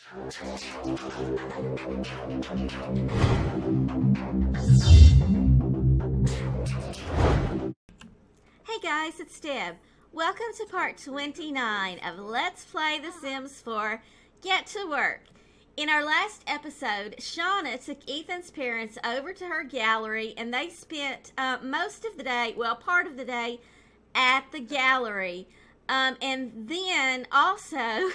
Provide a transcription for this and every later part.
Hey guys, it's Deb. Welcome to part 29 of Let's Play The Sims 4 Get to Work. In our last episode, Shawna took Ethan's parents over to her gallery and they spent most of the day, well, part of the day at the gallery. And then also,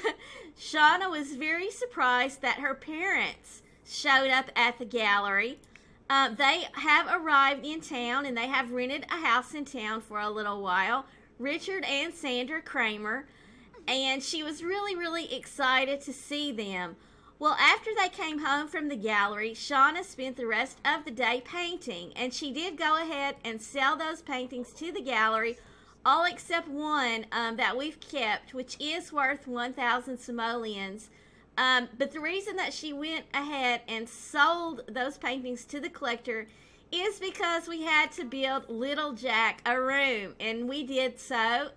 Shawna was very surprised that her parents showed up at the gallery. They have arrived in town and they have rented a house in town for a little while. Richard and Shawna Cramer. And she was really excited to see them. Well, after they came home from the gallery, Shawna spent the rest of the day painting. And she did go ahead and sell those paintings to the gallery, all except one that we've kept, which is worth 1,000 simoleons. But the reason that she went ahead and sold those paintings to the collector is because we had to build Little Jack a room, and we did so.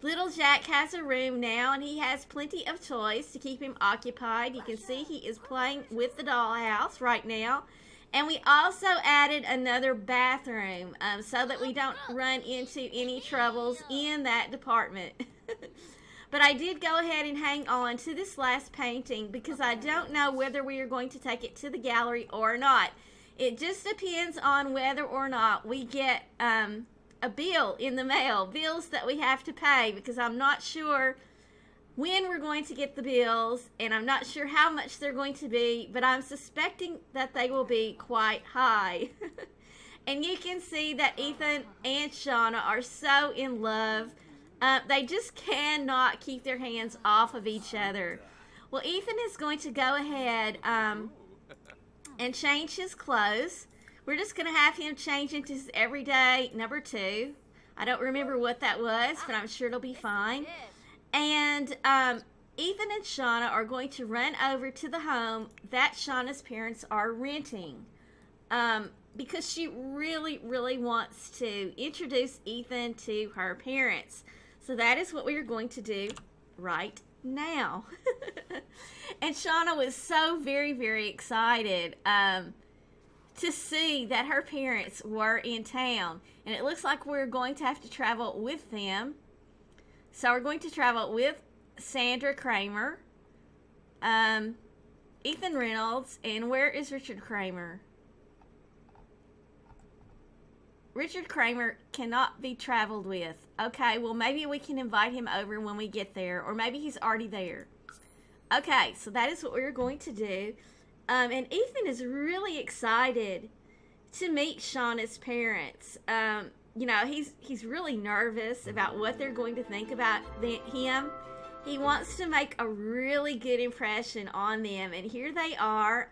Little Jack has a room now, and he has plenty of toys to keep him occupied. You can see he is playing with the dollhouse right now. And we also added another bathroom so that we don't run into any troubles in that department. But I did go ahead and hang on to this last painting because I don't know whether we are going to take it to the gallery or not. It just depends on whether or not we get a bill in the mail, bills that we have to pay, because I'm not sure when we're going to get the bills, and I'm not sure how much they're going to be, but I'm suspecting that they will be quite high. And you can see that Ethan and Shawna are so in love. They just cannot keep their hands off of each other. Well, Ethan is going to go ahead and change his clothes. We're just going to have him change into his everyday number 2. I don't remember what that was, but I'm sure it'll be fine. And Ethan and Shawna are going to run over to the home that Shawna's parents are renting. Because she really wants to introduce Ethan to her parents. So that is what we are going to do right now. And Shawna was so very excited to see that her parents were in town. And it looks like we're going to have to travel with them. So we're going to travel with Shawna Cramer, Ethan Reynolds, and where is Richard Cramer? Richard Cramer cannot be traveled with. Okay, well maybe we can invite him over when we get there, or maybe he's already there. Okay, so that is what we're going to do. And Ethan is really excited to meet Shawna's parents. You know, he's really nervous about what they're going to think about him. He wants to make a really good impression on them. And here they are.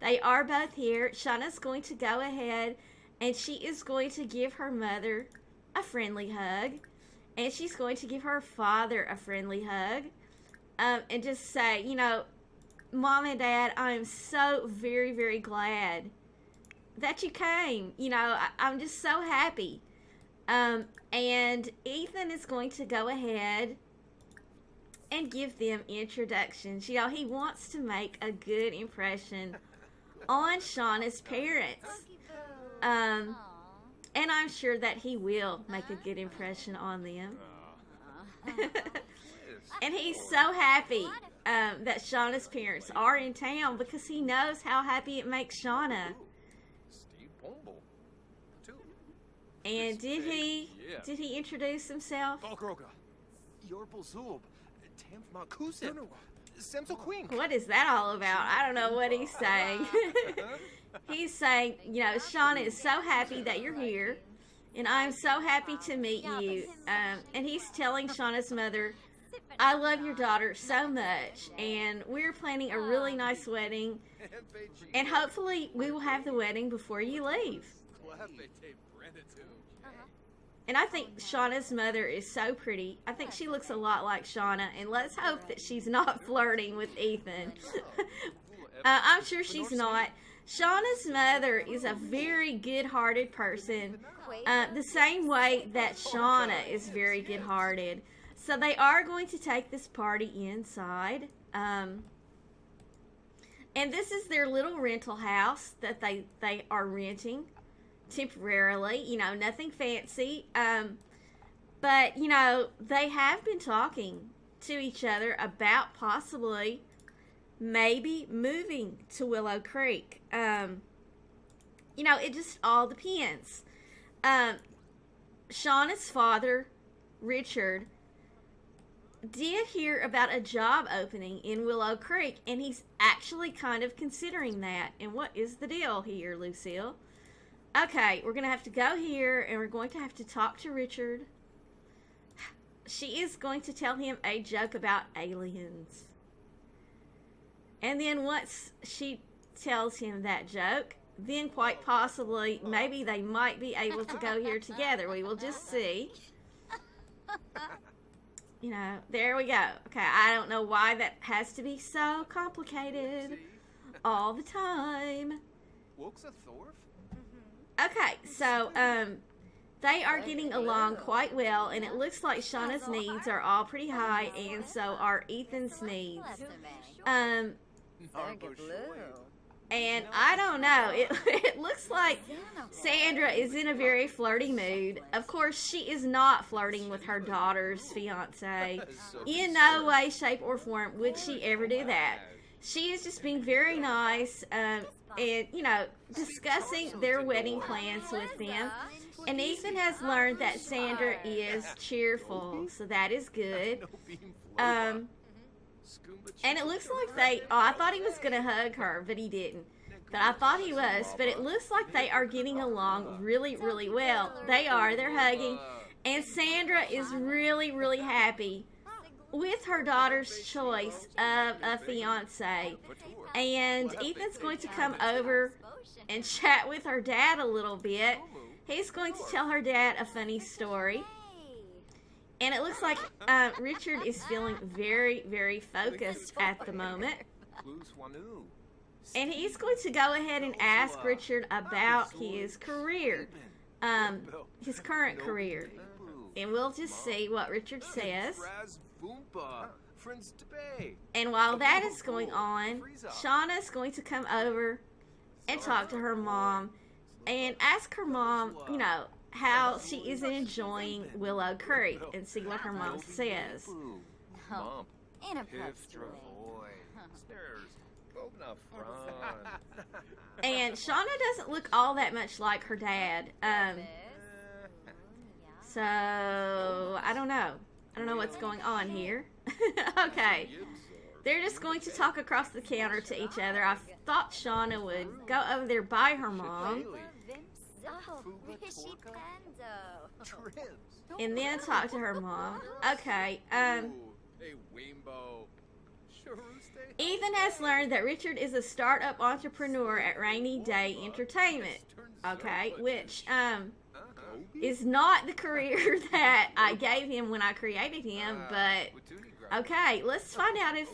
They are both here. Shawna's going to go ahead and she is going to give her mother a friendly hug. And she's going to give her father a friendly hug. And just say, you know, Mom and Dad, I'm so very glad that you came. You know, I'm just so happy. And Ethan is going to go ahead and give them introductions. You know, he wants to make a good impression on Shawna's parents. And I'm sure that he will make a good impression on them. And he's so happy that Shawna's parents are in town because he knows how happy it makes Shawna. And did he introduce himself? What is that all about? I don't know what he's saying. He's saying, you know, Shawna is so happy that you're here, and I'm so happy to meet you. And he's telling Shawna's mother, I love your daughter so much, and we're planning a really nice wedding, and hopefully we will have the wedding before you leave. And I think Shawna's mother is so pretty. I think she looks a lot like Shawna, and let's hope that she's not flirting with Ethan. I'm sure she's not. Shawna's mother is a very good-hearted person, the same way that Shawna is very good-hearted. So they are going to take this party inside. And this is their little rental house that they are renting temporarily. You know, nothing fancy. But, you know, they have been talking to each other about possibly maybe moving to Willow Creek. You know, it just all depends. Shawna's father, Richard, did hear about a job opening in Willow Creek, and he's actually kind of considering that. And what is the deal here, Lucille? Okay, we're going to have to go here, and we're going to have to talk to Richard. She is going to tell him a joke about aliens. And then once she tells him that joke, then quite possibly, maybe they might be able to go here together. We will just see. You know, there we go. Okay, I don't know why that has to be so complicated all the time. Okay, so, they are getting along quite well, and it looks like Shawna's needs are all pretty high, and so are Ethan's needs. And I don't know, it looks like Sandra is in a very flirty mood. Of course, she is not flirting with her daughter's fiance. In no way, shape, or form would she ever do that. She is just being very nice, and, you know, discussing their wedding plans with them. And Ethan has learned that Sandra is cheerful, so that is good. And it looks like I thought he was going to hug her, but he didn't. But I thought he was. But it looks like they are getting along really, really well. They are. They're hugging. And Sandra is really, really happy with her daughter's choice of a fiance. And Ethan's going to come over and chat with her dad a little bit. He's going to tell her dad a funny story. And it looks like Richard is feeling very, very focused at the moment. And he's going to go ahead and ask Richard about his career, his current career. And we'll just see what Richard says. And while that is going on, Shawna's going to come over and talk to her mom and ask her mom, you know, how she is enjoying Willow Creek, and see what her mom says. And Shawna doesn't look all that much like her dad. So I don't know. I don't know what's going on here. Okay. They're just going to talk across the counter to each other. I thought Shawna would go over there by her mom and then talk to her mom. Okay, Ethan has learned that Richard is a startup entrepreneur at Rainy Day Entertainment. Okay, which, is not the career that I gave him when I created him, but, okay, let's find out if,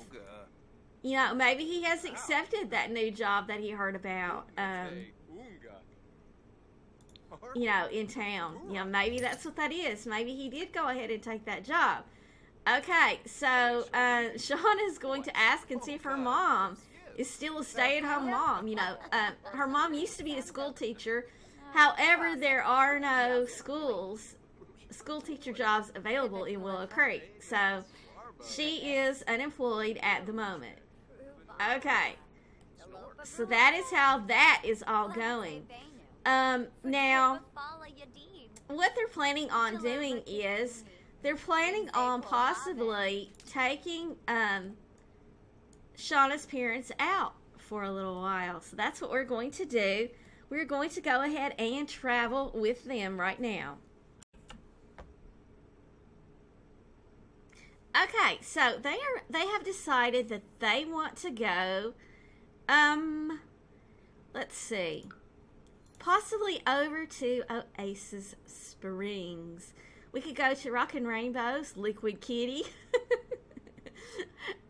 you know, maybe he has accepted that new job that he heard about, you know, in town. You know, maybe that's what that is. Maybe he did go ahead and take that job. Okay, so Shawna is going to ask and see if her mom is still a stay-at-home mom. You know, her mom used to be a school teacher. However, there are no school teacher jobs available in Willow Creek. So she is unemployed at the moment. Okay, so that is how that is all going. Now, what they're planning on doing is they're planning on possibly taking Shawna's parents out for a little while. So that's what we're going to do. We're going to go ahead and travel with them right now. Okay, so they have decided that they want to go, let's see, possibly over to Oasis Springs. We could go to Rockin' Rainbows, Liquid Kitty.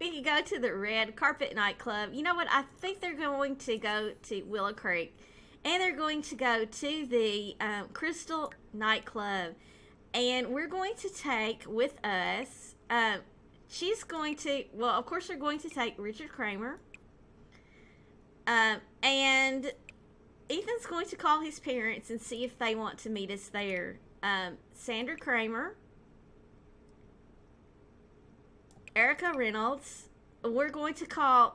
We could go to the Red Carpet Nightclub. You know what? I think they're going to go to Willow Creek. And they're going to go to the Crystal Nightclub. And we're going to take with us, she's going to, well, of course they're going to take Richard Cramer. And Ethan's going to call his parents and see if they want to meet us there. Shawna Cramer, Ethan Reynolds.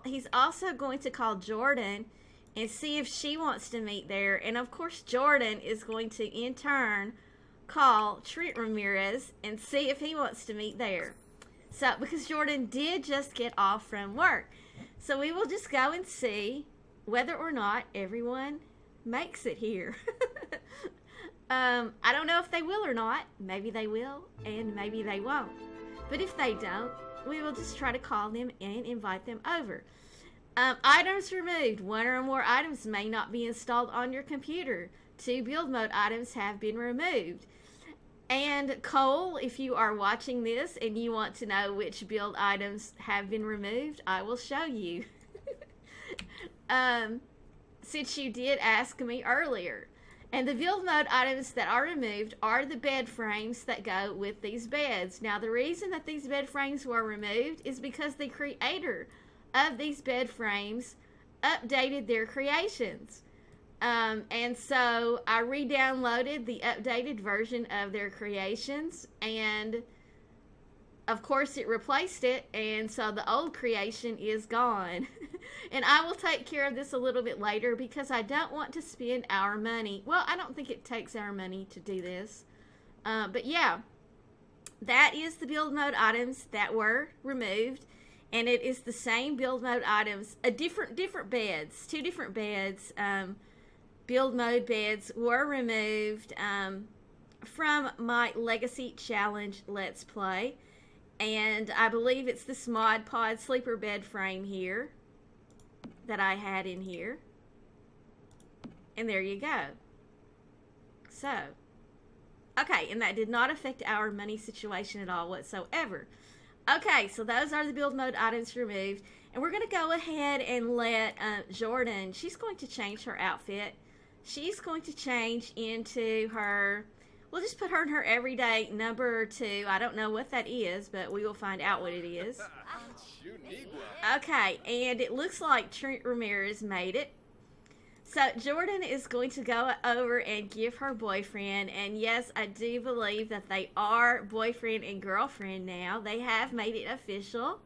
He's also going to call Jordan and see if she wants to meet there. And of course, Jordan is going to, in turn, call Trent Ramirez and see if he wants to meet there. So, because Jordan did just get off from work. So we will just go and see whether or not everyone makes it here. I don't know if they will or not. Maybe they will, and maybe they won't. But if they don't, we will just try to call them and invite them over. Items removed. One or more items may not be installed on your computer. 2 build mode items have been removed. And Cole, if you are watching this and you want to know which build items have been removed, I will show you. Since you did ask me earlier. And the build mode items that are removed are the bed frames that go with these beds. Now, the reason that these bed frames were removed is because the creator of these bed frames updated their creations. And so I re-downloaded the updated version of their creations, and of course it replaced it, and so the old creation is gone. And I will take care of this a little bit later because I don't want to spend our money. Well, I don't think it takes our money to do this. But yeah, that is the build mode items that were removed. And it is the same build mode items, different beds, 2 different beds. Build mode beds were removed from my Legacy Challenge Let's Play. And I believe it's this Mod Pod sleeper bed frame here that I had in here. And there you go. So, okay, and that did not affect our money situation at all whatsoever. Okay, so those are the build mode items removed. And we're going to go ahead and let Jordan, she's going to change her outfit. She's going to change into her, we'll just put her in her everyday number 2. I don't know what that is, but we will find out what it is. Okay, and it looks like Trent Ramirez made it. So Jordan is going to go over and give her boyfriend, and yes, I do believe that they are boyfriend and girlfriend now. They have made it official.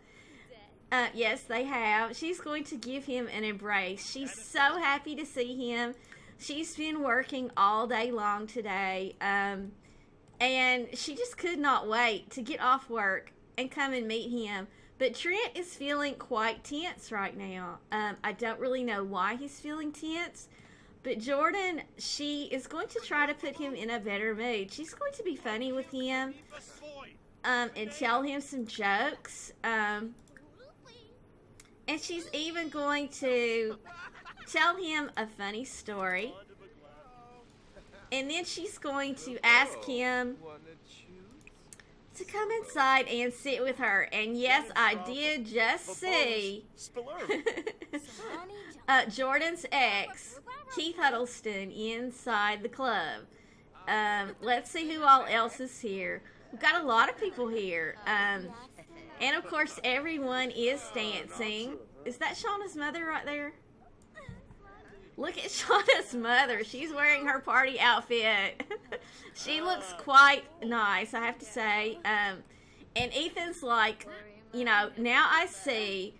Yes, they have. She's going to give him an embrace. She's so happy to see him. She's been working all day long today, and she just could not wait to get off work and come and meet him. But Trent is feeling quite tense right now. I don't really know why he's feeling tense, but Jordan, she is going to try to put him in a better mood. She's going to be funny with him and tell him some jokes, and she's even going to tell him a funny story, and then she's going to ask him to come inside and sit with her. And yes, I did just see Jordan's ex, Keith Huddleston, inside the club. Let's see who all else is here. We've got a lot of people here, and of course everyone is dancing. Is that Shawna's mother right there? Look at Shawna's mother. She's wearing her party outfit. She looks quite nice, I have to say. And Ethan's like, you know, now I see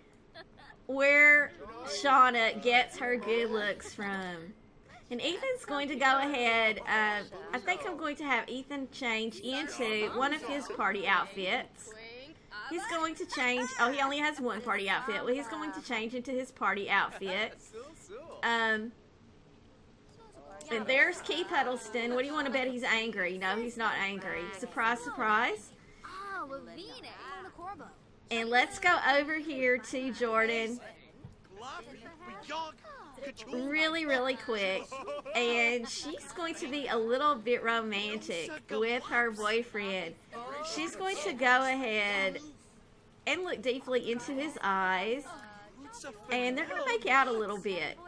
where Shawna gets her good looks from. And Ethan's going to go ahead. I think I'm going to have Ethan change into one of his party outfits. He's going to change. Oh, he only has one party outfit. Well, he's going to change into his party outfit. And there's Keith Huddleston. What do you want to bet he's angry? No, he's not angry. Surprise, surprise. And let's go over here to Jordan. Really, really quick. And she's going to be a little bit romantic with her boyfriend. She's going to go ahead and look deeply into his eyes. And they're going to make out a little bit.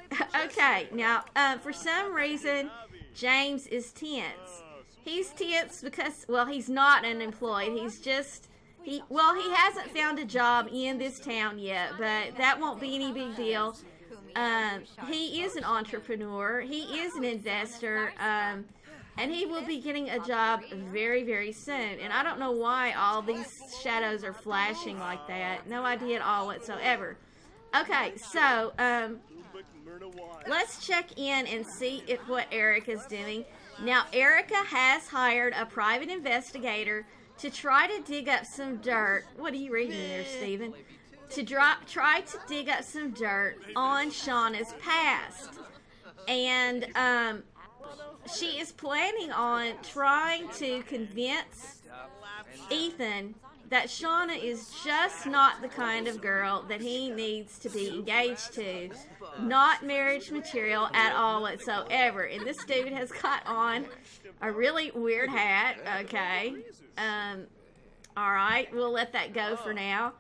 Okay, now, for some reason, James is tense. He's tense because, well, he's not unemployed. He's just, he hasn't found a job in this town yet, but that won't be any big deal. He is an entrepreneur. He is an investor. And he will be getting a job very, very soon. And I don't know why all these shadows are flashing like that. No idea at all whatsoever. Okay, so let's check in and see what Erica's doing. Now, Erica has hired a private investigator to try to dig up some dirt. What are you reading there, Stephen? To try to dig up some dirt on Shawna's past. And she is planning on trying to convince Ethan that Shawna is just not the kind of girl that he needs to be engaged to. Not marriage material at all whatsoever. And this dude has got on a really weird hat. Okay. Alright, we'll let that go for now.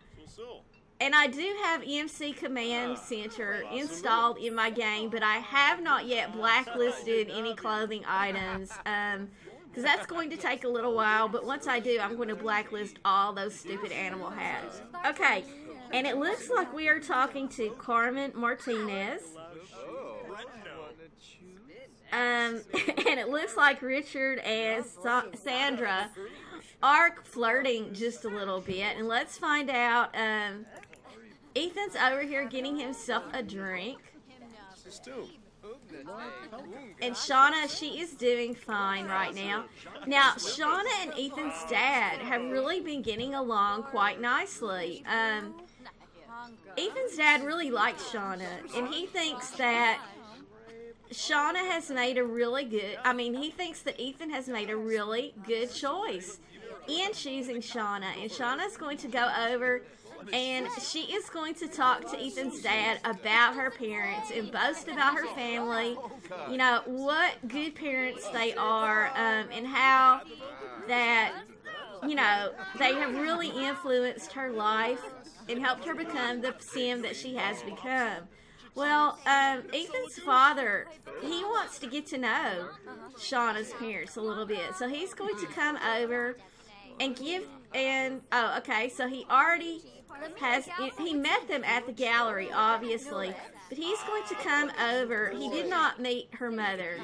And I do have MC Command Center installed in my game, but I have not yet blacklisted any clothing items, because that's going to take a little while, but once I do, I'm going to blacklist all those stupid animal hats. Okay, and it looks like we are talking to Carmen Martinez. And it looks like Richard and Sandra are flirting just a little bit, and let's find out. Ethan's over here getting himself a drink. And Shawna, she is doing fine right now. Now, Shawna and Ethan's dad have really been getting along quite nicely. Ethan's dad really likes Shawna, and he thinks that Shawna has made a really good, he thinks that Ethan has made a really good choice in choosing Shawna. And Shawna's going to go over and she is going to talk to Ethan's dad about her parents and boast about her family, you know, what good parents they are, and how that, you know, they have really influenced her life and helped her become the Sim that she has become. Well, Ethan's father, he wants to get to know Shawna's parents a little bit, so he's going to come over and so he already he met them at the gallery, obviously, but he's going to come over. He did not meet her mother.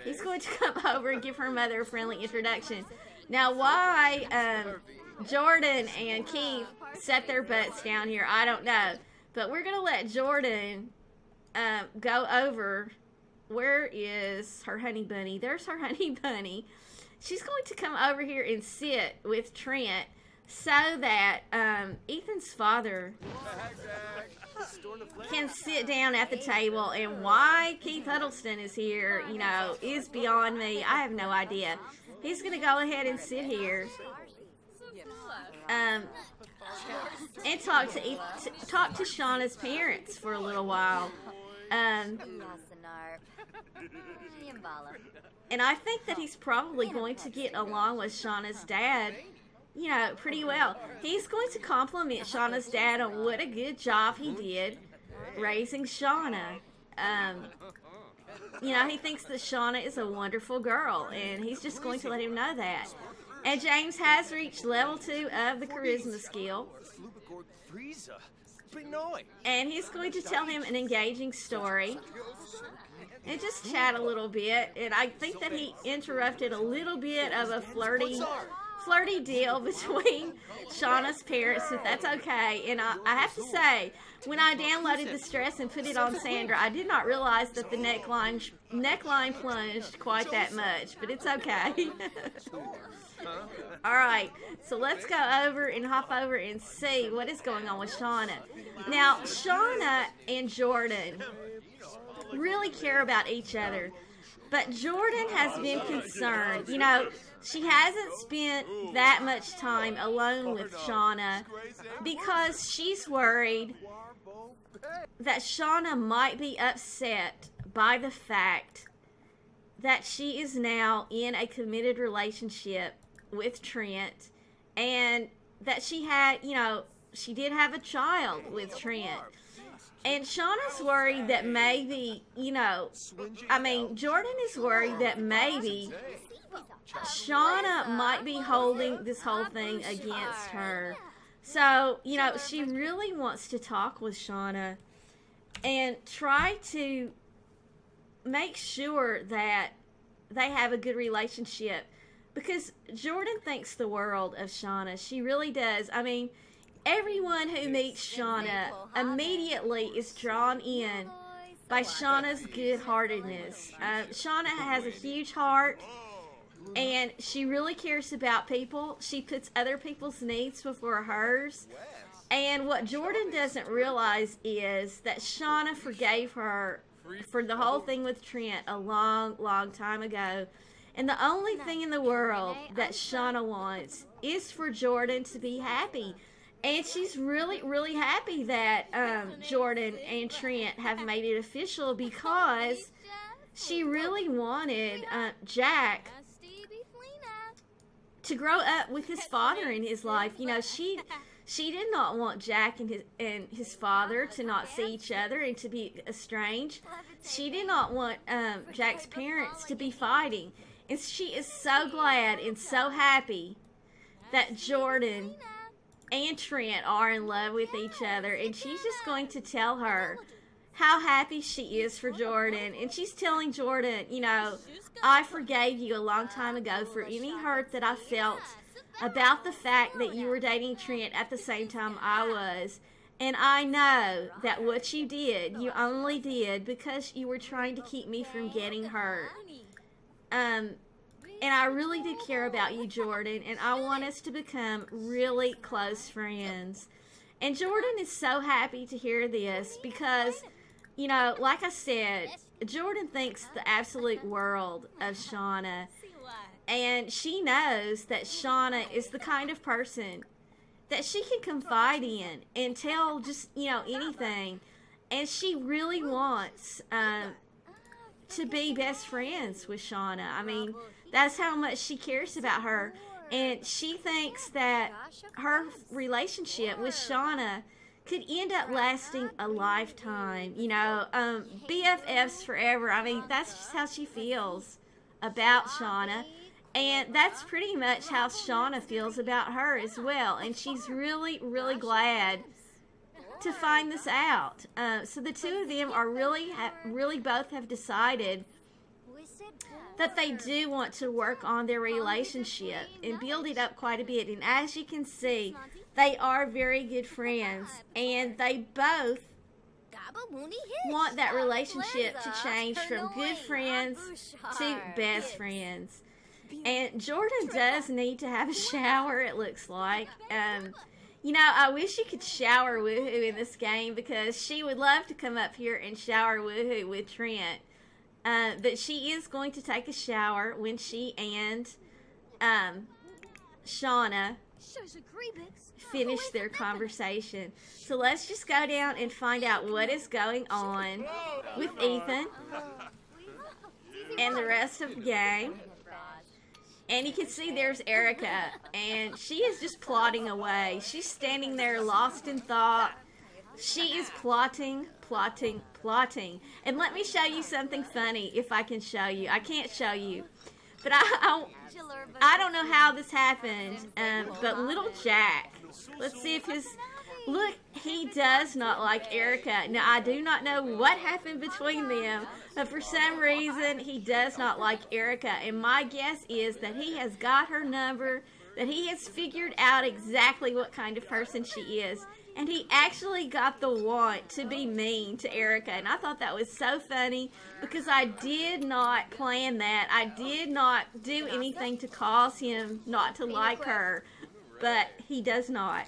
He's going to come over and give her mother a friendly introduction. Now, why Jordan and Keith set their butts down here, I don't know, but we're going to let Jordan go over. Where is her honey bunny? There's her honey bunny. She's going to come over here and sit with Trent so that Ethan's father can sit down at the table. And why Keith Huddleston is here, you know, is beyond me. I have no idea. He's going to go ahead and sit here and talk to Shawna's parents for a little while. And I think that he's probably going to get along with Shawna's dad, you know, pretty well. He's going to compliment Shawna's dad on what a good job he did raising Shawna. You know, he thinks that Shawna is a wonderful girl, and he's just going to let him know that. And James has reached level 2 of the charisma skill. And he's going to tell him an engaging story and just chat a little bit. And I think that he interrupted a little bit of a flirty deal between Shawna's parents, if that's okay. And I have to say, when I downloaded this dress and put it on Sandra, I did not realize that the neckline plunged quite that much, but it's okay. Alright, so let's go over and hop over and see what is going on with Shawna. Now, Shawna and Jordan really care about each other, but Jordan has been concerned. You know, she hasn't spent that much time alone with Shawna because she's worried that Shawna might be upset by the fact that she is now in a committed relationship with Trent, and that she had, you know, she did have a child with Trent. And Shawna's worried that maybe, you know, Jordan is worried that maybe Shawna might be holding this whole thing against her. So, you know, she really wants to talk with Shawna and try to make sure that they have a good relationship, because Jordan thinks the world of Shawna. She really does. I mean, everyone who meets Shawna immediately is drawn in by Shawna's good-heartedness. Shawna has a huge heart, and she really cares about people. She puts other people's needs before hers. And what Jordan doesn't realize is that Shawna forgave her for the whole thing with Trent a long, long time ago. And the only thing in the world that Shawna wants is for Jordan to be happy. And she's really, really happy that Jordan and Trent have made it official, because she really wanted Jack to grow up with his father in his life. You know, she did not want Jack and his father to not see each other and to be estranged. She did not want Jack's parents to be fighting. And she is so glad and so happy that Jordan and Trent are in love with each other. And she's just going to tell her how happy she is for Jordan. And she's telling Jordan, you know, I forgave you a long time ago for any hurt that I felt about the fact that you were dating Trent at the same time I was. And I know that what you did, you only did because you were trying to keep me from getting hurt. And I really do care about you, Jordan, and I want us to become really close friends. And Jordan is so happy to hear this because, you know, like I said, Jordan thinks the absolute world of Shawna. And she knows that Shawna is the kind of person that she can confide in and tell just, you know, anything. And she really wants to be best friends with Shawna. I mean, that's how much she cares about her. And she thinks that her relationship with Shawna could end up lasting a lifetime. You know, BFFs forever. I mean, that's just how she feels about Shawna. And that's pretty much how Shawna feels about her as well. And she's really, really glad to find this out. So the two of them are really both have decided that they do want to work on their relationship and build it up quite a bit. And as you can see, they are very good friends, and they both want that relationship to change from good friends to best friends. And Jordan does need to have a shower, it looks like. You know, I wish you could shower Woohoo in this game, because she would love to come up here and shower Woohoo with Trent. But she is going to take a shower when she and Shawna finish their conversation. So let's just go down and find out what is going on with Ethan and the rest of the game. And you can see there's Erica, and she is just plotting away. She's standing there lost in thought. She is plotting. And let me show you something funny, if I can show you. I can't show you. But I don't know how this happened, but little Jack, let's see if his... Look, he does not like Erica. Now, I do not know what happened between them, but for some reason, he does not like Erica. And my guess is that he has got her number, that he has figured out exactly what kind of person she is. And he actually got the want to be mean to Erica. And I thought that was so funny, because I did not plan that. I did not do anything to cause him not to like her. But he does not.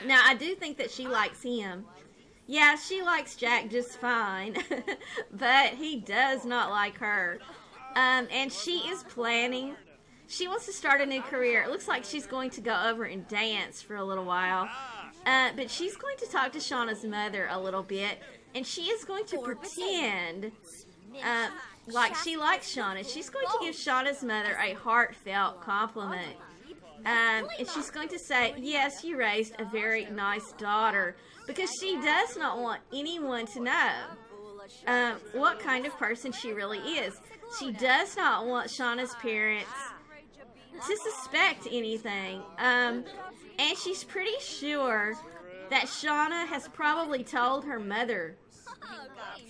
Now, I do think that she likes him. Yeah, she likes Jack just fine. But he does not like her. And she is planning. She wants to start a new career. It looks like she's going to go over and dance for a little while. But she's going to talk to Shawna's mother a little bit. And she is going to pretend like she likes Shawna. She's going to give Shawna's mother a heartfelt compliment. And she's going to say, yes, you raised a very nice daughter. Because she does not want anyone to know what kind of person she really is. She does not want Shawna's parents to suspect anything. And she's pretty sure that Shawna has probably told her mother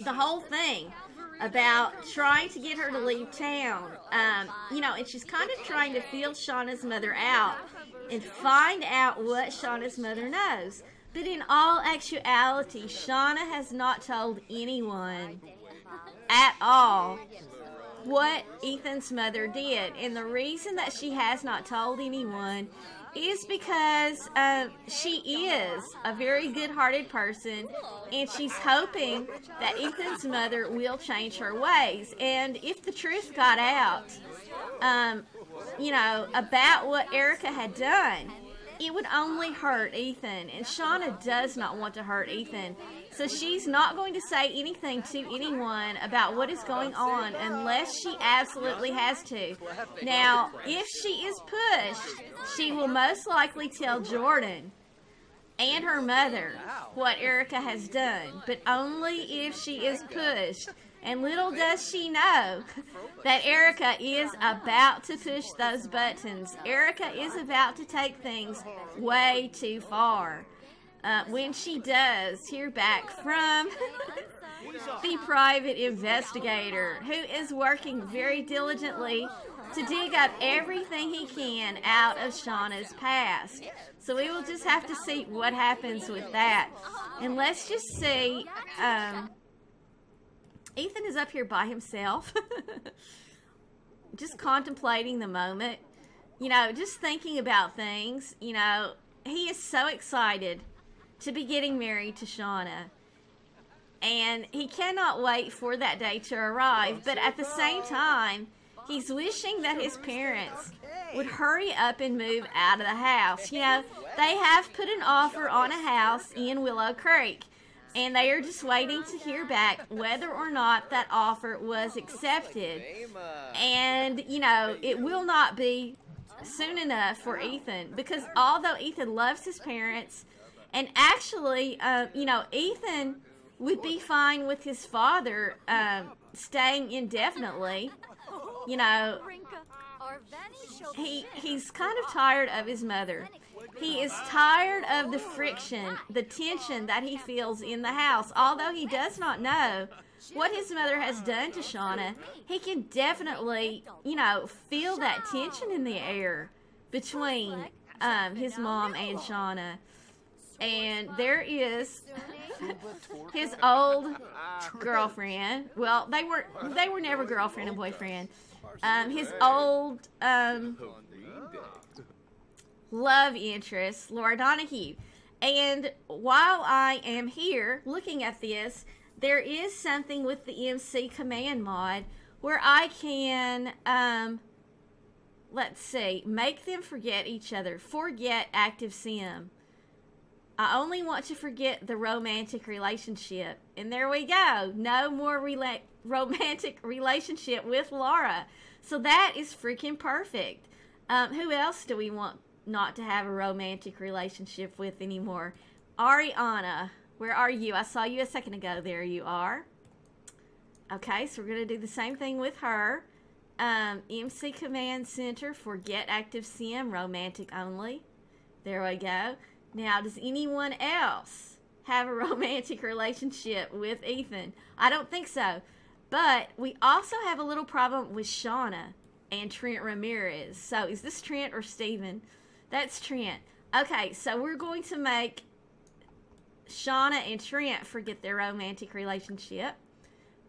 the whole thing about trying to get her to leave town. You know, and she's kind of trying to feel Shawna's mother out and find out what Shawna's mother knows. But in all actuality, Shawna has not told anyone at all what Ethan's mother did. And the reason that she has not told anyone is because she is a very good-hearted person, and she's hoping that Ethan's mother will change her ways. And if the truth got out, you know, about what Erica had done, it would only hurt Ethan, and Shawna does not want to hurt Ethan. So she's not going to say anything to anyone about what is going on unless she absolutely has to. Now, if she is pushed, she will most likely tell Jordan and her mother what Erica has done, but only if she is pushed. And little does she know that Erica is about to push those buttons. Erica is about to take things way too far. When she does hear back from the private investigator, who is working very diligently to dig up everything he can out of Shawna's past. So we will just have to see what happens with that. And let's just see, Ethan is up here by himself, just contemplating the moment, you know, just thinking about things. You know, he is so excited to be getting married to Shawna, and he cannot wait for that day to arrive. But at the same time, he's wishing that his parents would hurry up and move out of the house. You know, they have put an offer on a house in Willow Creek, and they are just waiting to hear back whether or not that offer was accepted. And, you know, it will not be soon enough for Ethan, because although Ethan loves his parents, and actually, you know, Ethan would be fine with his father staying indefinitely. You know, he's kind of tired of his mother. He is tired of the friction, the tension that he feels in the house. Although he does not know what his mother has done to Shawna, he can definitely, you know, feel that tension in the air between his mom and Shawna. And there is his old girlfriend. Well, they were never girlfriend and boyfriend. His old love interest, Laura Donahue. And while I am here looking at this, there is something with the MC command mod where I can, let's see, make them forget each other. Forget active sim. I only want to forget the romantic relationship. And there we go. No more romantic relationship with Laura. So that is freaking perfect. Who else do we want not to have a romantic relationship with anymore? Ariana, where are you? I saw you a second ago. There you are. Okay, so we're going to do the same thing with her. MC Command Center, forget active sim, romantic only. There we go. Now, does anyone else have a romantic relationship with Ethan? I don't think so. But we also have a little problem with Shawna and Trent Ramirez. So, is this Trent or Steven? That's Trent. Okay, so we're going to make Shawna and Trent forget their romantic relationship.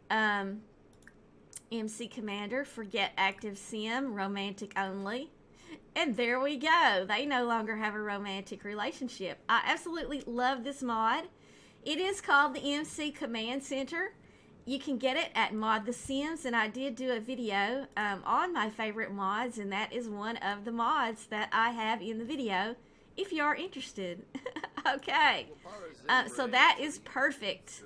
MC Commander, forget active sim, romantic only. And there we go. They no longer have a romantic relationship. I absolutely love this mod. It is called the MC Command Center. You can get it at Mod The Sims, and I did do a video on my favorite mods, and that is one of the mods that I have in the video, if you are interested. Okay, so that is perfect.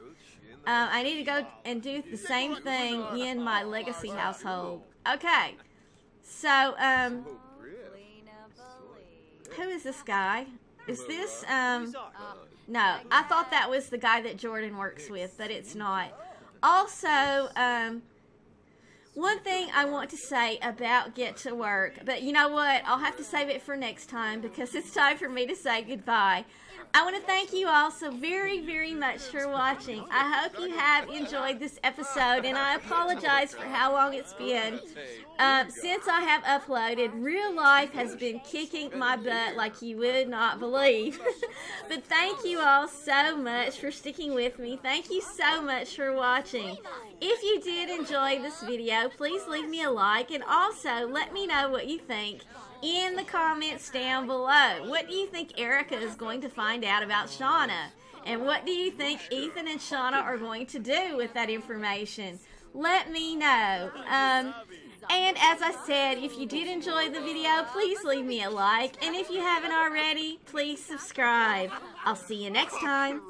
I need to go and do the same thing in my legacy household. Okay, so, who is this guy? Is this, no, I thought that was the guy that Jordan works with, but it's not. Also, one thing I want to say about Get to Work, but you know what? I'll have to save it for next time because it's time for me to say goodbye. I want to thank you all so very, very much for watching. I hope you have enjoyed this episode, and I apologize for how long it's been. Since I have uploaded, real life has been kicking my butt like you would not believe. But thank you all so much for sticking with me. Thank you so much for watching. If you did enjoy this video, please leave me a like, and also let me know what you think in the comments down below. What do you think Erica is going to find out about Shawna? And what do you think Ethan and Shawna are going to do with that information? Let me know. And as I said, if you did enjoy the video, please leave me a like. And if you haven't already, please subscribe. I'll see you next time.